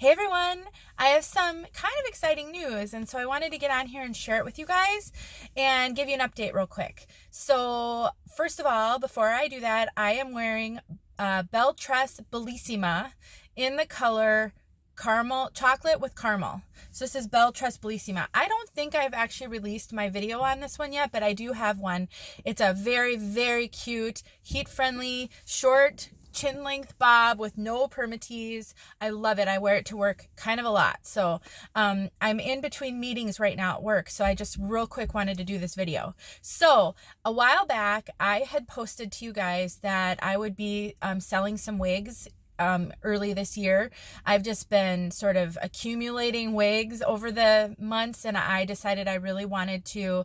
Hey everyone, I have some kind of exciting news, and so I wanted to get on here and share it with you guys and give you an update real quick. So first of all, before I do that, I am wearing Belle Tress Bellissima in the color caramel, chocolate with caramel. So this is Belle Tress Bellissima. I don't think I've actually released my video on this one yet, but I do have one. It's a very, very cute, heat-friendly, short, chin length bob with no permatease. I love it. I wear it to work kind of a lot. So I'm in between meetings right now at work. So I just real quick wanted to do this video. So a while back, I had posted to you guys that I would be selling some wigs early this year. I've just been sort of accumulating wigs over the months, and I decided I really wanted to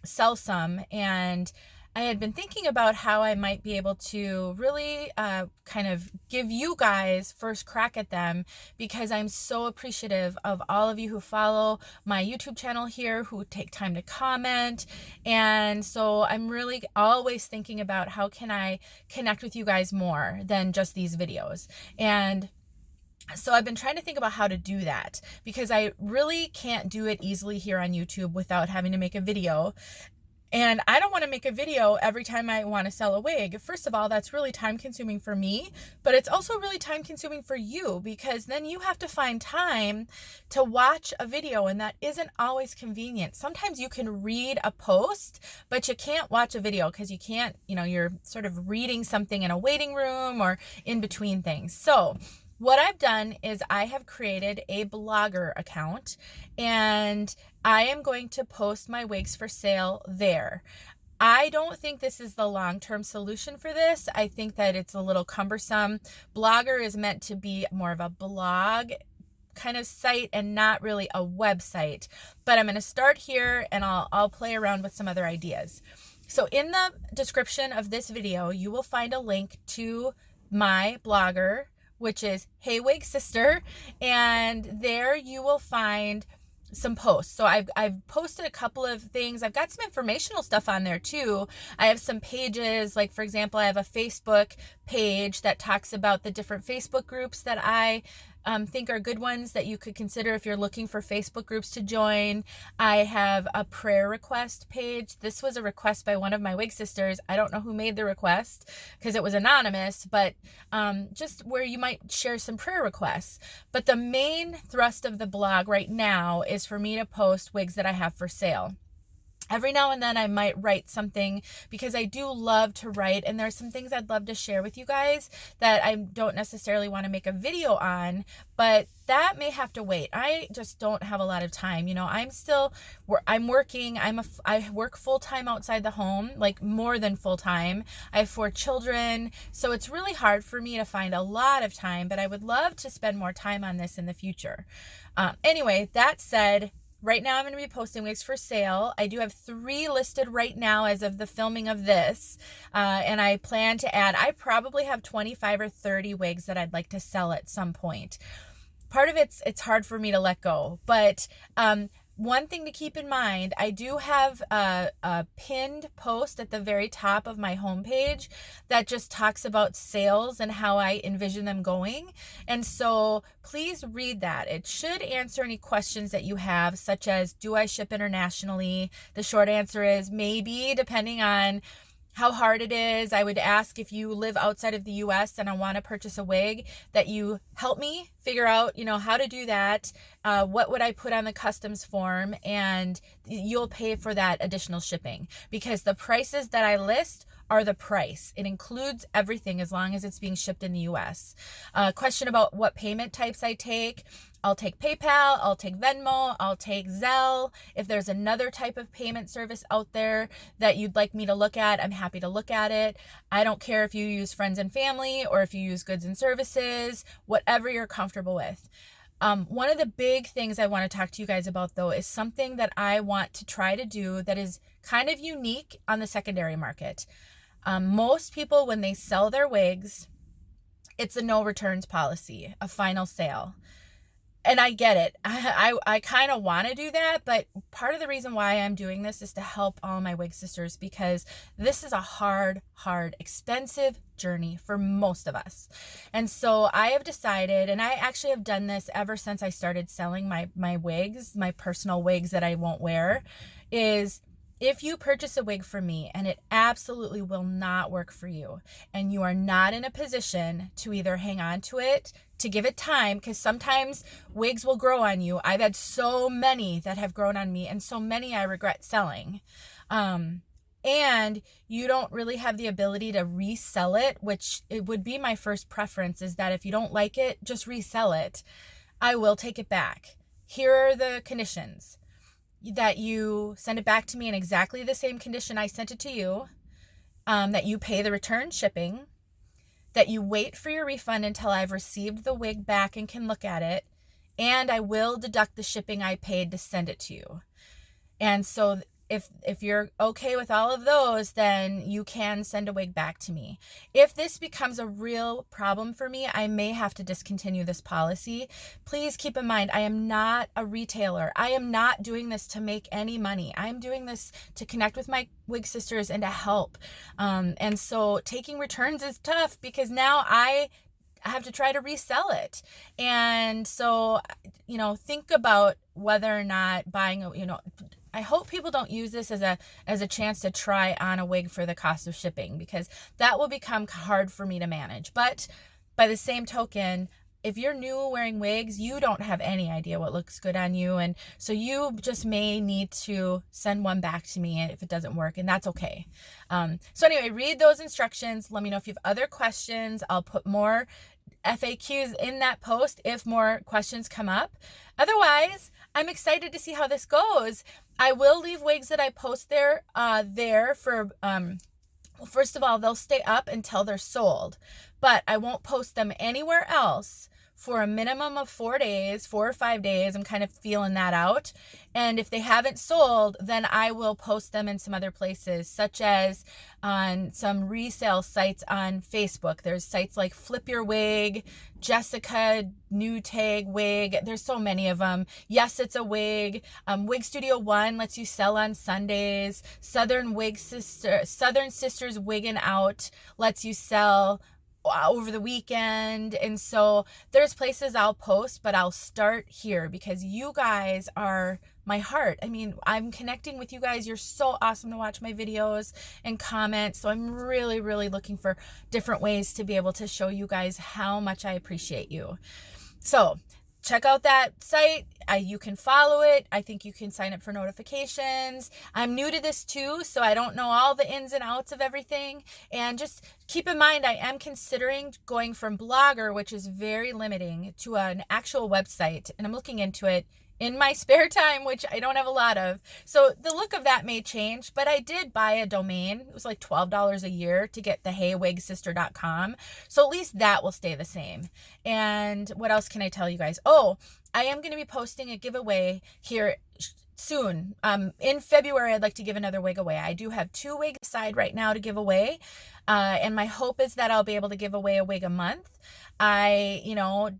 sell some. And I had been thinking about how I might be able to really kind of give you guys first crack at them, because I'm so appreciative of all of you who follow my YouTube channel here, who take time to comment. And so I'm really always thinking about how can I connect with you guys more than just these videos. And so I've been trying to think about how to do that, because I really can't do it easily here on YouTube without having to make a video. And I don't want to make a video every time I want to sell a wig. First of all, that's really time consuming for me, but it's also really time consuming for you, because then you have to find time to watch a video, and that isn't always convenient. Sometimes you can read a post, but you can't watch a video because you can't, you're sort of reading something in a waiting room or in between things. So what I've done is I have created a blogger account, and I am going to post my wigs for sale there. I don't think this is the long-term solution for this. I think that it's a little cumbersome. Blogger is meant to be more of a blog kind of site and not really a website. But I'm going to start here, and I'll play around with some other ideas. So in the description of this video, you will find a link to my blogger, which is Hey Wig Sister, and there you will find some posts. So I've posted a couple of things. I've got some informational stuff on there too. I have some pages, like for example, I have a Facebook page that talks about the different Facebook groups that I think are good ones that you could consider if you're looking for Facebook groups to join. I have a prayer request page. This was a request by one of my wig sisters. I don't know who made the request because it was anonymous, but just where you might share some prayer requests. But the main thrust of the blog right now is for me to post wigs that I have for sale. Every now and then I might write something, because I do love to write, and there's some things I'd love to share with you guys that I don't necessarily want to make a video on, but that may have to wait. I just don't have a lot of time. I'm working. I work full-time outside the home, like more than full-time. I have 4 children, so it's really hard for me to find a lot of time, but I would love to spend more time on this in the future. Anyway, that said, right now I'm going to be posting wigs for sale. I do have 3 listed right now as of the filming of this. And I plan to add, I probably have 25 or 30 wigs that I'd like to sell at some point. Part of it's hard for me to let go. But one thing to keep in mind, I do have a pinned post at the very top of my homepage that just talks about sales and how I envision them going. And so please read that. It should answer any questions that you have, such as, do I ship internationally? The short answer is maybe, depending on how hard it is. I would ask, if you live outside of the US and I want to purchase a wig, that you help me figure out, how to do that. What would I put on the customs form? And you'll pay for that additional shipping, because the prices that I list are the price. It includes everything as long as it's being shipped in the US. Question about what payment types I take. I'll take PayPal, I'll take Venmo, I'll take Zelle. If there's another type of payment service out there that you'd like me to look at, I'm happy to look at it. I don't care if you use friends and family or if you use goods and services, whatever you're comfortable with. One of the big things I want to talk to you guys about, though, is something that I want to try to do that is kind of unique on the secondary market. Most people, when they sell their wigs, it's a no returns policy, a final sale. And I get it. I kind of want to do that, but part of the reason why I'm doing this is to help all my wig sisters, because this is a hard, expensive journey for most of us. And so I have decided, and I actually have done this ever since I started selling my wigs, my personal wigs that I won't wear, is if you purchase a wig from me and it absolutely will not work for you, and you are not in a position to either hang on to it, to give it time, because sometimes wigs will grow on you. I've had so many that have grown on me, and so many I regret selling. And you don't really have the ability to resell it, which it would be my first preference, is that if you don't like it, just resell it. I will take it back. Here are the conditions: that you send it back to me in exactly the same condition I sent it to you, that you pay the return shipping, that you wait for your refund until I've received the wig back and can look at it, and I will deduct the shipping I paid to send it to you. And so if you're okay with all of those, then you can send a wig back to me. If this becomes a real problem for me, I may have to discontinue this policy. Please keep in mind, I am not a retailer. I am not doing this to make any money. I'm doing this to connect with my wig sisters and to help. And so taking returns is tough, because now I have to try to resell it. And so, think about whether or not buying I hope people don't use this as a chance to try on a wig for the cost of shipping, because that will become hard for me to manage. But by the same token, if you're new wearing wigs, you don't have any idea what looks good on you. And so you just may need to send one back to me if it doesn't work, and that's okay. So anyway, read those instructions. Let me know if you have other questions. I'll put more FAQs in that post if more questions come up. Otherwise, I'm excited to see how this goes. I will leave wigs that I post there for, first of all, they'll stay up until they're sold, but I won't post them anywhere else for a minimum of 4 days, 4 or 5 days. I'm kind of feeling that out. And if they haven't sold, then I will post them in some other places, such as on some resale sites on Facebook. There's sites like Flip Your Wig, Jessica New Tag Wig. There's so many of them. Yes, It's a Wig. Wig Studio 1 lets you sell on Sundays. Southern Sisters Wiggin' Out lets you sell over the weekend. And so there's places I'll post, but I'll start here because you guys are my heart. I mean, I'm connecting with you guys. You're so awesome to watch my videos and comment. So I'm really, really looking for different ways to be able to show you guys how much I appreciate you. So check out that site. You can follow it. I think you can sign up for notifications. I'm new to this too, so I don't know all the ins and outs of everything. And just keep in mind, I am considering going from Blogger, which is very limiting, to an actual website. And I'm looking into it in my spare time, which I don't have a lot of. So the look of that may change, but I did buy a domain. It was like $12 a year to get the heywigsister.com. So at least that will stay the same. And what else can I tell you guys? Oh, I am going to be posting a giveaway here soon. In February, I'd like to give another wig away. I do have 2 wigs aside right now to give away. And my hope is that I'll be able to give away a wig a month. I,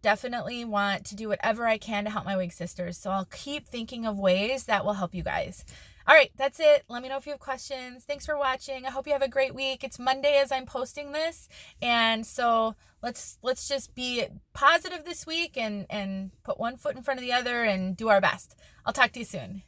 definitely want to do whatever I can to help my wig sisters. So I'll keep thinking of ways that will help you guys. All right, that's it. Let me know if you have questions. Thanks for watching. I hope you have a great week. It's Monday as I'm posting this. And so let's just be positive this week and put one foot in front of the other and do our best. I'll talk to you soon.